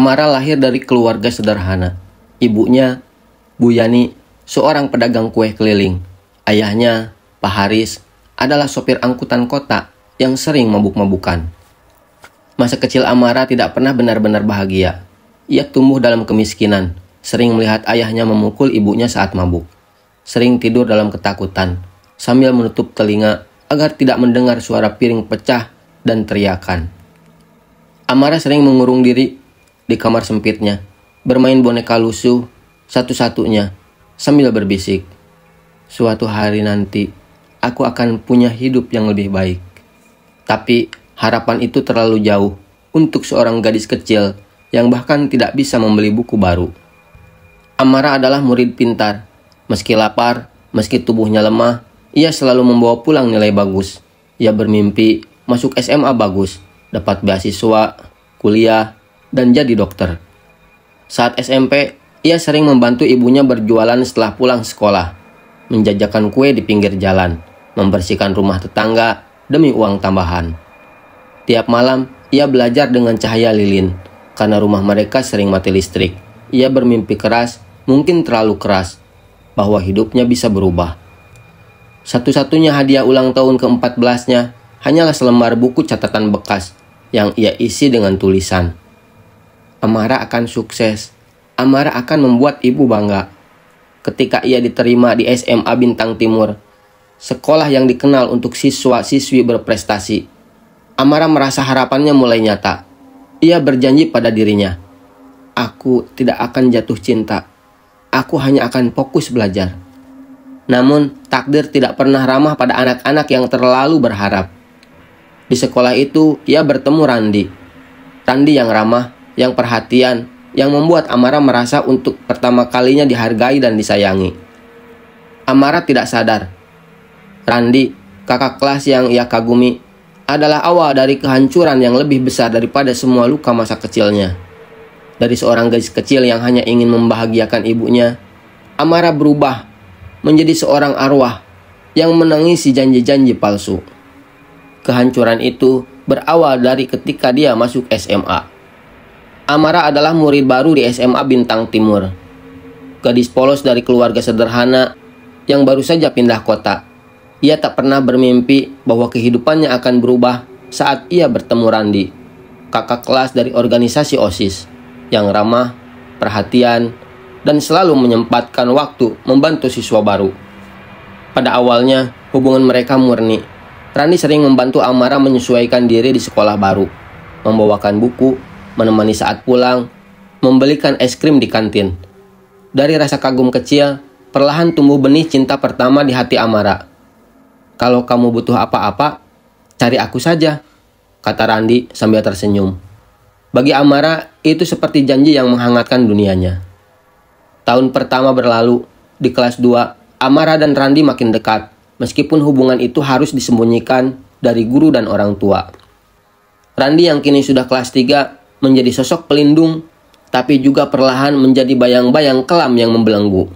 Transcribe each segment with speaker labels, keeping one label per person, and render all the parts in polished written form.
Speaker 1: Amara lahir dari keluarga sederhana. Ibunya, Bu Yani, seorang pedagang kue keliling. Ayahnya, Pak Haris, adalah sopir angkutan kota yang sering mabuk-mabukan. Masa kecil Amara tidak pernah benar-benar bahagia. Ia tumbuh dalam kemiskinan, sering melihat ayahnya memukul ibunya saat mabuk. Sering tidur dalam ketakutan, sambil menutup telinga agar tidak mendengar suara piring pecah dan teriakan. Amara sering mengurung diri di kamar sempitnya, bermain boneka lusuh satu-satunya, sambil berbisik, "Suatu hari nanti, aku akan punya hidup yang lebih baik." Tapi harapan itu terlalu jauh untuk seorang gadis kecil yang bahkan tidak bisa membeli buku baru. Amara adalah murid pintar. Meski lapar, meski tubuhnya lemah, ia selalu membawa pulang nilai bagus. Ia bermimpi masuk SMA bagus, dapat beasiswa, kuliah, dan jadi dokter. Saat SMP, ia sering membantu ibunya berjualan setelah pulang sekolah, menjajakan kue di pinggir jalan, membersihkan rumah tetangga demi uang tambahan. Tiap malam, ia belajar dengan cahaya lilin, karena rumah mereka sering mati listrik. Ia bermimpi keras, mungkin terlalu keras, bahwa hidupnya bisa berubah. Satu-satunya hadiah ulang tahun ke-14-nya hanyalah selembar buku catatan bekas yang ia isi dengan tulisan, "Amara akan sukses. Amara akan membuat ibu bangga." Ketika ia diterima di SMA Bintang Timur, sekolah yang dikenal untuk siswa-siswi berprestasi, Amara merasa harapannya mulai nyata. Ia berjanji pada dirinya, "Aku tidak akan jatuh cinta. Aku hanya akan fokus belajar." Namun, takdir tidak pernah ramah pada anak-anak yang terlalu berharap. Di sekolah itu, ia bertemu Randi. Randi yang ramah, yang perhatian, yang membuat Amara merasa untuk pertama kalinya dihargai dan disayangi. Amara tidak sadar, Randi, kakak kelas yang ia kagumi, adalah awal dari kehancuran yang lebih besar daripada semua luka masa kecilnya. Dari seorang gadis kecil yang hanya ingin membahagiakan ibunya, Amara berubah menjadi seorang arwah yang menangisi janji-janji palsu. Kehancuran itu berawal dari ketika dia masuk SMA. Amara adalah murid baru di SMA Bintang Timur. Gadis polos dari keluarga sederhana yang baru saja pindah kota. Ia tak pernah bermimpi bahwa kehidupannya akan berubah saat ia bertemu Randi, kakak kelas dari organisasi OSIS, yang ramah, perhatian, dan selalu menyempatkan waktu membantu siswa baru. Pada awalnya, hubungan mereka murni. Randi sering membantu Amara menyesuaikan diri di sekolah baru, membawakan buku, menemani saat pulang, membelikan es krim di kantin. Dari rasa kagum kecil, perlahan tumbuh benih cinta pertama di hati Amara. "Kalau kamu butuh apa-apa, cari aku saja," kata Randi sambil tersenyum. Bagi Amara, itu seperti janji yang menghangatkan dunianya. Tahun pertama berlalu, di kelas 2, Amara dan Randi makin dekat, meskipun hubungan itu harus disembunyikan dari guru dan orang tua. Randi yang kini sudah kelas 3 menjadi sosok pelindung, tapi juga perlahan menjadi bayang-bayang kelam yang membelenggu.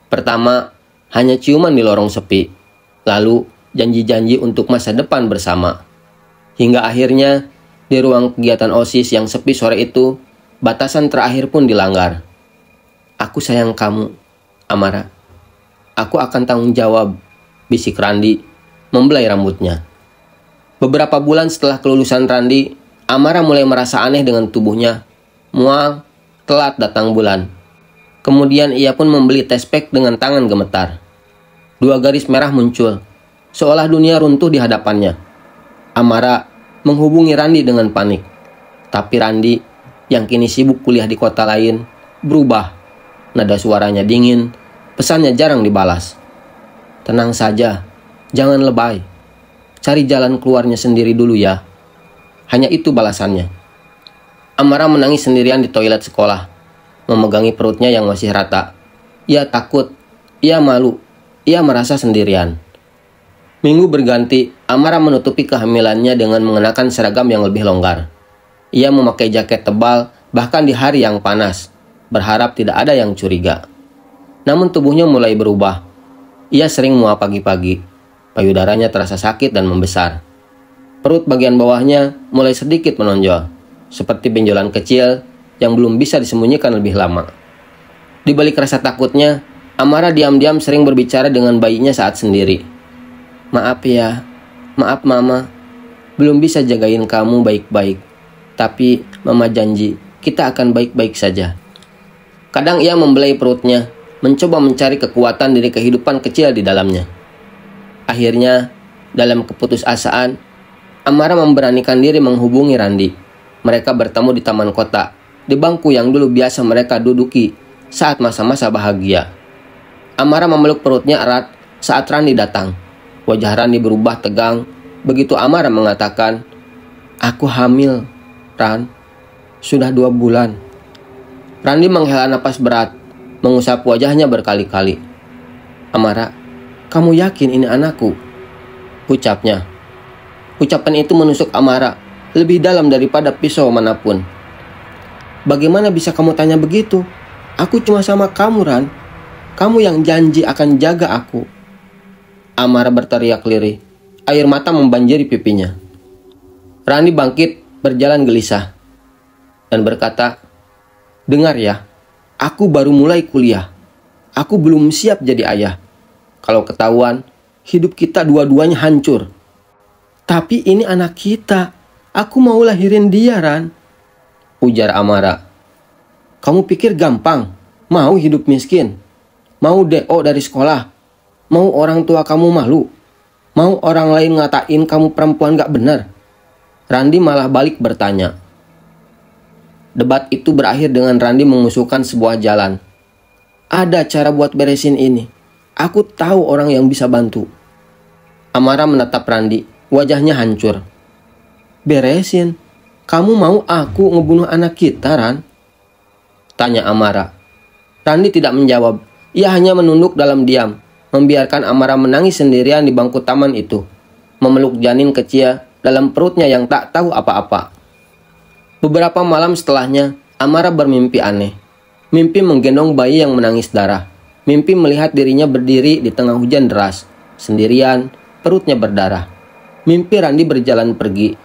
Speaker 1: Pertama, hanya ciuman di lorong sepi, lalu janji-janji untuk masa depan bersama. Hingga akhirnya, di ruang kegiatan OSIS yang sepi sore itu, batasan terakhir pun dilanggar. "Aku sayang kamu, Amara. Aku akan tanggung jawab," bisik Randi, membelai rambutnya. Beberapa bulan setelah kelulusan Randi, Amara mulai merasa aneh dengan tubuhnya. Mual, telat datang bulan. Kemudian ia pun membeli tes pack dengan tangan gemetar. 2 garis merah muncul, seolah dunia runtuh di hadapannya. Amara menghubungi Randi dengan panik. Tapi Randi, yang kini sibuk kuliah di kota lain, berubah. Nada suaranya dingin, pesannya jarang dibalas. "Tenang saja, jangan lebay. Cari jalan keluarnya sendiri dulu ya." Hanya itu balasannya. Amara menangis sendirian di toilet sekolah, memegangi perutnya yang masih rata. Ia takut, ia malu, ia merasa sendirian. Minggu berganti, Amara menutupi kehamilannya dengan mengenakan seragam yang lebih longgar. Ia memakai jaket tebal bahkan di hari yang panas, berharap tidak ada yang curiga. Namun tubuhnya mulai berubah. Ia sering mual pagi-pagi. Payudaranya terasa sakit dan membesar. Perut bagian bawahnya mulai sedikit menonjol, seperti benjolan kecil yang belum bisa disembunyikan lebih lama. Di balik rasa takutnya, Amara diam-diam sering berbicara dengan bayinya saat sendiri. "Maaf ya, maaf Mama, belum bisa jagain kamu baik-baik. Tapi Mama janji, kita akan baik-baik saja." Kadang ia membelai perutnya, mencoba mencari kekuatan dari kehidupan kecil di dalamnya. Akhirnya, dalam keputusasaan, Amara memberanikan diri menghubungi Randi. Mereka bertemu di taman kota, di bangku yang dulu biasa mereka duduki saat masa-masa bahagia. Amara memeluk perutnya erat saat Randi datang. Wajah Randi berubah tegang begitu Amara mengatakan, "Aku hamil, Ran. Sudah 2 bulan." Randi menghela napas berat, mengusap wajahnya berkali-kali. "Amara, kamu yakin ini anakku?" ucapnya. Ucapan itu menusuk Amara lebih dalam daripada pisau manapun. "Bagaimana bisa kamu tanya begitu? Aku cuma sama kamu, Ran. Kamu yang janji akan jaga aku." Amara berteriak lirih. Air mata membanjiri pipinya. Randi bangkit berjalan gelisah dan berkata, "Dengar ya, aku baru mulai kuliah. Aku belum siap jadi ayah. Kalau ketahuan, hidup kita dua-duanya hancur. Tapi ini anak kita. Aku mau lahirin dia, Ran," ujar Amara. "Kamu pikir gampang? Mau hidup miskin? Mau DO dari sekolah? Mau orang tua kamu malu? Mau orang lain ngatain kamu perempuan gak benar?" Randi malah balik bertanya. Debat itu berakhir dengan Randi mengusulkan sebuah jalan. "Ada cara buat beresin ini. Aku tahu orang yang bisa bantu." Amara menatap Randi, wajahnya hancur. "Beresin? Kamu mau aku ngebunuh anak kita, Ran?" tanya Amara. Randi tidak menjawab. Ia hanya menunduk dalam diam, membiarkan Amara menangis sendirian di bangku taman itu, memeluk janin kecil dalam perutnya yang tak tahu apa-apa. Beberapa malam setelahnya, Amara bermimpi aneh. Mimpi menggendong bayi yang menangis darah. Mimpi melihat dirinya berdiri di tengah hujan deras, sendirian, perutnya berdarah. Mimpi Randi berjalan pergi,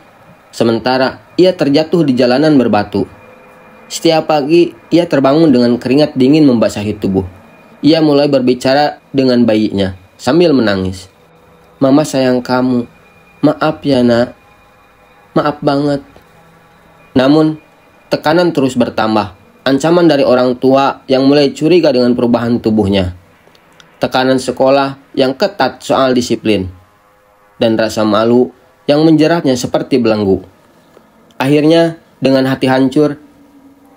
Speaker 1: sementara ia terjatuh di jalanan berbatu. Setiap pagi, ia terbangun dengan keringat dingin membasahi tubuh. Ia mulai berbicara dengan bayinya sambil menangis. "Mama sayang kamu. Maaf ya, Nak. Maaf banget." Namun, tekanan terus bertambah. Ancaman dari orang tua yang mulai curiga dengan perubahan tubuhnya. Tekanan sekolah yang ketat soal disiplin. Dan rasa malu yang menjeratnya seperti belenggu. Akhirnya, dengan hati hancur,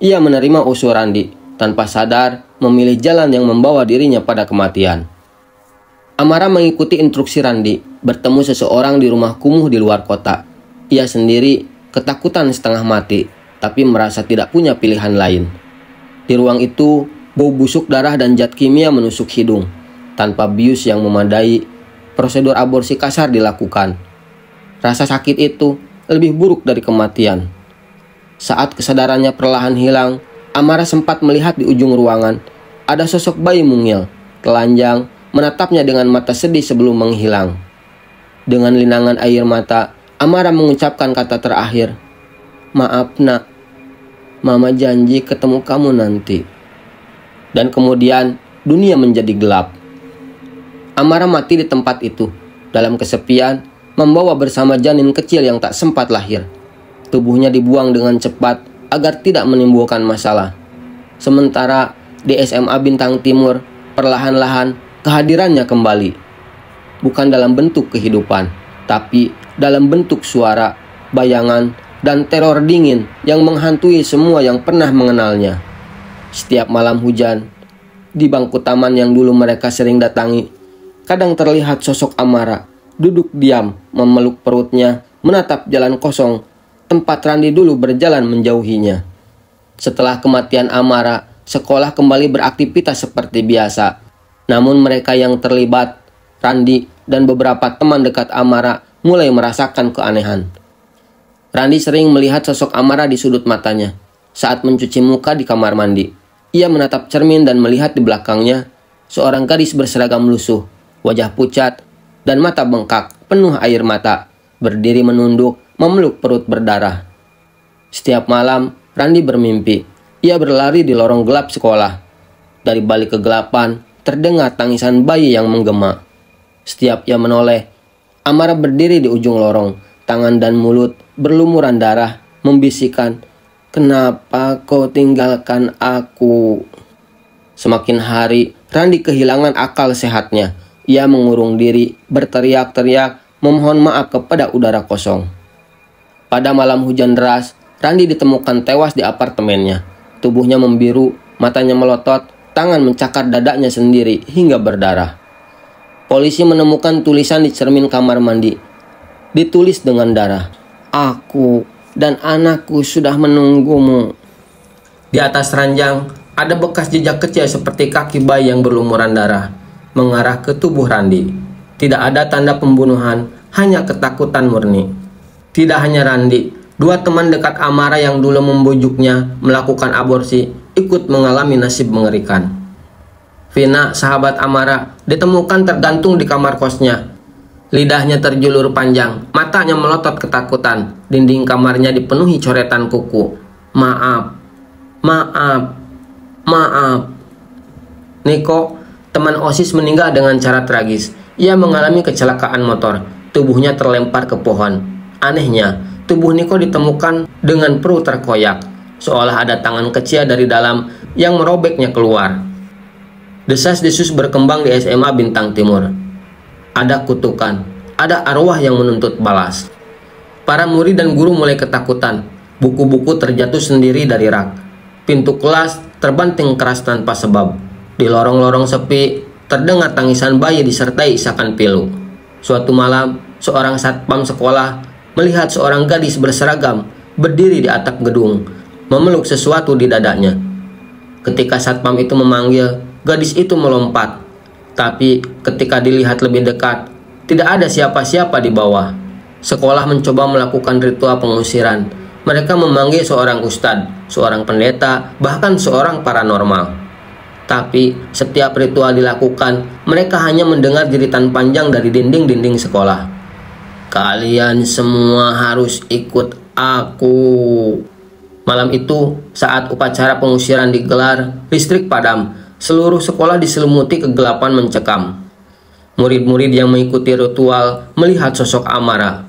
Speaker 1: ia menerima usul Randi. Tanpa sadar, memilih jalan yang membawa dirinya pada kematian. Amara mengikuti instruksi Randi, bertemu seseorang di rumah kumuh di luar kota. Ia sendiri ketakutan setengah mati, tapi merasa tidak punya pilihan lain. Di ruang itu, bau busuk darah dan zat kimia menusuk hidung. Tanpa bius yang memadai, prosedur aborsi kasar dilakukan. Rasa sakit itu lebih buruk dari kematian. Saat kesadarannya perlahan hilang, Amara sempat melihat di ujung ruangan ada sosok bayi mungil, telanjang, menatapnya dengan mata sedih sebelum menghilang. Dengan linangan air mata, Amara mengucapkan kata terakhir, "Maaf, Nak. Mama janji ketemu kamu nanti." Dan kemudian dunia menjadi gelap. Amara mati di tempat itu, dalam kesepian, membawa bersama janin kecil yang tak sempat lahir. Tubuhnya dibuang dengan cepat agar tidak menimbulkan masalah. Sementara di SMA Bintang Timur, perlahan-lahan kehadirannya kembali. Bukan dalam bentuk kehidupan, tapi dalam bentuk suara, bayangan, dan teror dingin yang menghantui semua yang pernah mengenalnya. Setiap malam hujan, di bangku taman yang dulu mereka sering datangi, kadang terlihat sosok Amara duduk diam, memeluk perutnya, menatap jalan kosong tempat Randi dulu berjalan menjauhinya. Setelah kematian Amara, sekolah kembali beraktivitas seperti biasa. Namun mereka yang terlibat, Randi dan beberapa teman dekat Amara, mulai merasakan keanehan. Randi sering melihat sosok Amara di sudut matanya saat mencuci muka di kamar mandi. Ia menatap cermin dan melihat di belakangnya seorang gadis berseragam lusuh, wajah pucat, dan mata bengkak penuh air mata, berdiri menunduk, memeluk perut berdarah. Setiap malam, Randi bermimpi Ia berlari di lorong gelap sekolah. Dari balik kegelapan, terdengar tangisan bayi yang menggema. Setiap ia menoleh, Amara berdiri di ujung lorong. Tangan dan mulut berlumuran darah, membisikkan, "Kenapa kau tinggalkan aku?" Semakin hari, Randi kehilangan akal sehatnya. Ia mengurung diri, berteriak-teriak, memohon maaf kepada udara kosong. Pada malam hujan deras, Randi ditemukan tewas di apartemennya. Tubuhnya membiru, matanya melotot, tangan mencakar dadanya sendiri hingga berdarah. Polisi menemukan tulisan di cermin kamar mandi. Ditulis dengan darah, "Aku dan anakku sudah menunggumu." Di atas ranjang, ada bekas jejak kecil seperti kaki bayi yang berlumuran darah, mengarah ke tubuh Randi. Tidak ada tanda pembunuhan, hanya ketakutan murni. Tidak hanya Randi, 2 teman dekat Amara yang dulu membujuknya melakukan aborsi ikut mengalami nasib mengerikan. Vina, sahabat Amara, ditemukan tergantung di kamar kosnya. Lidahnya terjulur panjang, matanya melotot ketakutan. Dinding kamarnya dipenuhi coretan kuku. "Maaf, maaf, maaf." Niko, teman OSIS, meninggal dengan cara tragis. Ia mengalami kecelakaan motor. Tubuhnya terlempar ke pohon. Anehnya, tubuh Niko ditemukan dengan perut terkoyak, seolah ada tangan kecil dari dalam yang merobeknya keluar. Desas-desus berkembang di SMA Bintang Timur. Ada kutukan, ada arwah yang menuntut balas. Para murid dan guru mulai ketakutan. Buku-buku terjatuh sendiri dari rak. Pintu kelas terbanting keras tanpa sebab. Di lorong-lorong sepi, terdengar tangisan bayi disertai isakan pilu. Suatu malam, seorang satpam sekolah melihat seorang gadis berseragam berdiri di atap gedung, memeluk sesuatu di dadanya. Ketika satpam itu memanggil, gadis itu melompat. Tapi ketika dilihat lebih dekat, tidak ada siapa-siapa di bawah. Sekolah mencoba melakukan ritual pengusiran. Mereka memanggil seorang ustadz, seorang pendeta, bahkan seorang paranormal. Tapi setiap ritual dilakukan, mereka hanya mendengar jeritan panjang dari dinding-dinding sekolah. "Kalian semua harus ikut aku." Malam itu, saat upacara pengusiran digelar, listrik padam. Seluruh sekolah diselimuti kegelapan mencekam. Murid-murid yang mengikuti ritual melihat sosok Amara.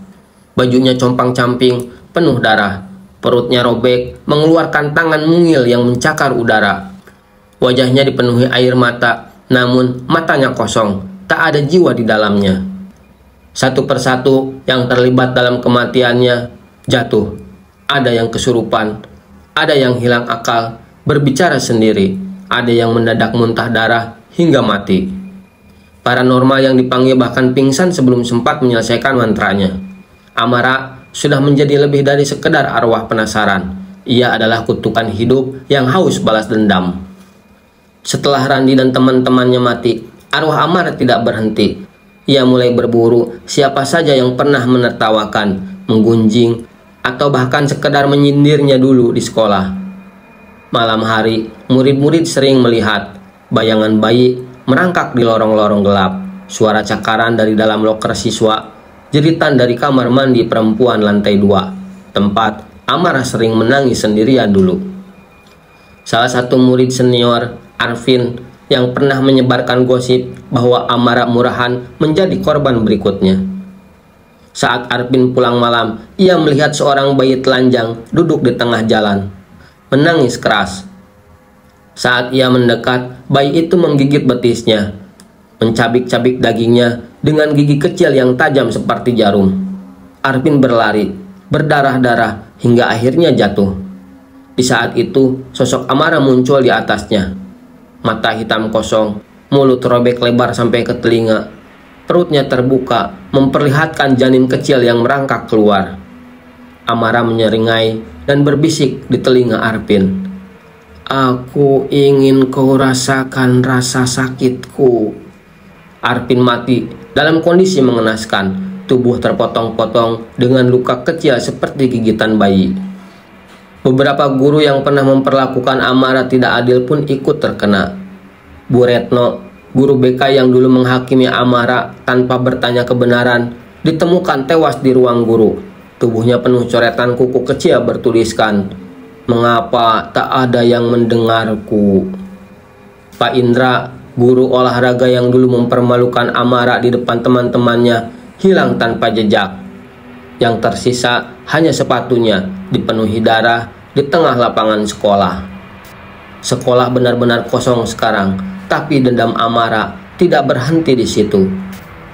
Speaker 1: Bajunya compang-camping, penuh darah. Perutnya robek, mengeluarkan tangan mungil yang mencakar udara. Wajahnya dipenuhi air mata, namun matanya kosong, tak ada jiwa di dalamnya. Satu persatu yang terlibat dalam kematiannya jatuh. Ada yang kesurupan, ada yang hilang akal, berbicara sendiri, ada yang mendadak muntah darah hingga mati. Paranormal yang dipanggil bahkan pingsan sebelum sempat menyelesaikan mantranya. Amara sudah menjadi lebih dari sekedar arwah penasaran. Ia adalah kutukan hidup yang haus balas dendam. Setelah Randi dan teman-temannya mati, arwah Amara tidak berhenti. Ia mulai berburu siapa saja yang pernah menertawakan, menggunjing, atau bahkan sekedar menyindirnya dulu di sekolah. Malam hari, murid-murid sering melihat bayangan bayi merangkak di lorong-lorong gelap, suara cakaran dari dalam loker siswa, jeritan dari kamar mandi perempuan lantai 2, tempat Amara sering menangis sendirian dulu. Salah satu murid senior, Arvin, yang pernah menyebarkan gosip bahwa Amara murahan menjadi korban berikutnya. Saat Arvin pulang malam, ia melihat seorang bayi telanjang duduk di tengah jalan, menangis keras. Saat ia mendekat, bayi itu menggigit betisnya, mencabik-cabik dagingnya dengan gigi kecil yang tajam seperti jarum. Arvin berlari, berdarah-darah hingga akhirnya jatuh. Di saat itu, sosok Amara muncul di atasnya. Mata hitam kosong, mulut robek lebar sampai ke telinga. Perutnya terbuka, memperlihatkan janin kecil yang merangkak keluar. Amara menyeringai dan berbisik di telinga Arvin, "Aku ingin kau rasakan rasa sakitku." Arvin mati dalam kondisi mengenaskan, tubuh terpotong-potong dengan luka kecil seperti gigitan bayi. Beberapa guru yang pernah memperlakukan Amara tidak adil pun ikut terkena. Bu Retno, guru BK yang dulu menghakimi Amara tanpa bertanya kebenaran, ditemukan tewas di ruang guru. Tubuhnya penuh coretan kuku kecil bertuliskan, Mengapa tak ada yang mendengarku? Pak Indra, guru olahraga yang dulu mempermalukan Amara di depan teman-temannya, hilang tanpa jejak. Yang tersisa hanya sepatunya dipenuhi darah di tengah lapangan sekolah. Sekolah benar-benar kosong sekarang, tapi dendam Amara tidak berhenti di situ.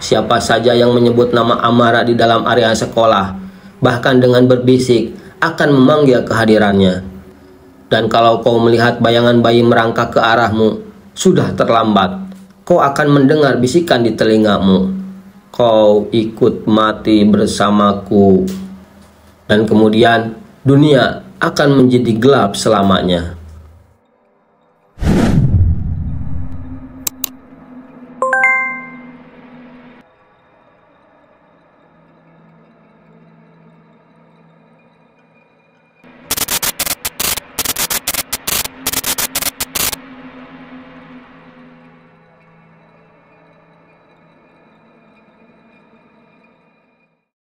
Speaker 1: Siapa saja yang menyebut nama Amara di dalam area sekolah, bahkan dengan berbisik, akan memanggil kehadirannya. Dan kalau kau melihat bayangan bayi merangkak ke arahmu, sudah terlambat. Kau akan mendengar bisikan di telingamu, kau ikut mati bersamaku. Dan kemudian dunia akan menjadi gelap selamanya.